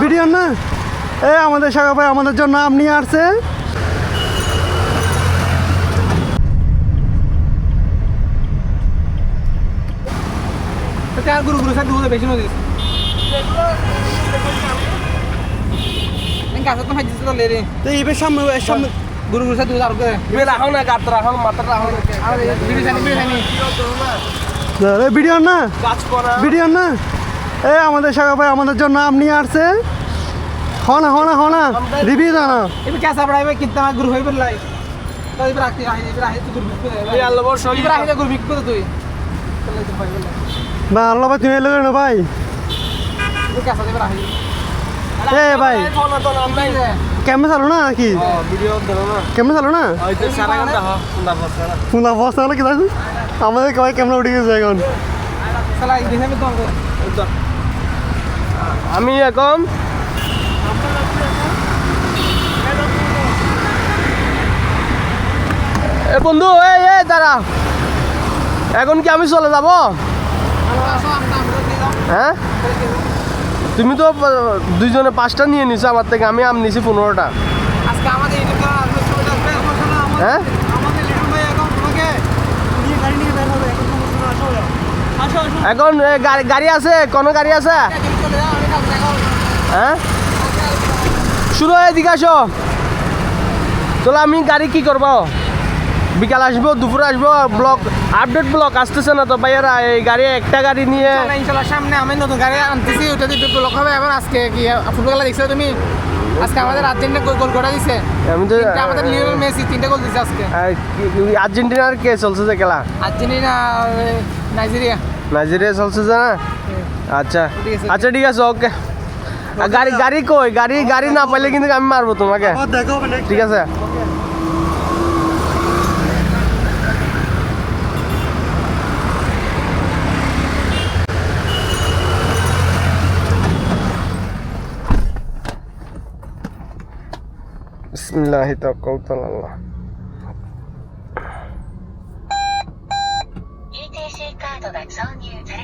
Video না এ আমাদের শাখা ভাই আমাদের জন্য আম নিয়ে আসছে। গুরু গুরু সাথে বেশি নদী গাছ তো হাজির তো লেরে তো এই সামনে সামনে গুরু গুরু সাথে আর করে ইবে রাখো না গাত রাখো মাত্র রাখো আর ভিডিও জানি ভিডিও না কাজ করা ভিডিও না এ আমাদের শাখা ভাই আমাদের জন্য আম নিয়ে আসছে। হনা রিভিউ জানা ইবে কেসা পড়াইবে কিতনা গুরু হইবে লাই তো ইবে রাখতি রাখি তো গুরু বিকো এই আল্লাহ বড় সই ইবে রাখি গুরু বিকো তুই চলে তো ভাই বলে বা আল্লাহ ভাই তুমি এলো না ভাই ইবে কেসা দেবে রাখি এ ভাই ফোন তো নাম নাই ক্যামেরা চালো না নাকি ভিডিও দিলো না ক্যামেরা চালো না ওই তো সারা ঘন্টা হ সুন্দর বসরা ফুলা বস্তা হলো কি জানো আমাদের কয় ক্যামেরা উঠে গেছে এখন শালা এই দেখে আমি তো আমি এখন এ বন্ধু এই এই দাঁড়া এখন কি আমি চলে যাব হ্যাঁ তুমি তো দুইজনে 5টা নিয়ে নিছো আমার থেকে আমি আম নিছি 15টা আজকে আমাদের হ্যাঁ এখন গাড়ি আছে কোন গাড়ি আছে হ্যাঁ শুরু হয়ে দিকে আসো তাহলে আমি গাড়ি কি করবো বিকাল আসবো দুপুরে আসবো ব্লক আপডেট ব্লক আসতেছে না তো ভাইয়ারা এই গাড়ি একটা গাড়ি নিয়ে ইনশাল্লাহ সামনে আমি নতুন গাড়ি আনতেছি ওটা দিয়ে ব্লক হবে এবার আজকে কি ফুটবল খেলা দেখছো তুমি আজকে আমাদের আর্জেন্টিনা গোল করে দিছে আমি তো আমাদের লিওনেল মেসি 3টা গোল দিছে আজকে আর্জেন্টিনার কে চলছে যে খেলা আর্জেন্টিনা নাইজেরিয়া চলছে যে না আচ্ছা আচ্ছা ঠিক আছে ওকে গাড়ি কই গাড়ি না পাইলে কিন্তু আমি মারবো তোমাকে ঠিক আছে বিসমিল্লাহি তাওয়াক্কালতু আলাল্লাহ ETC カードが挿入さ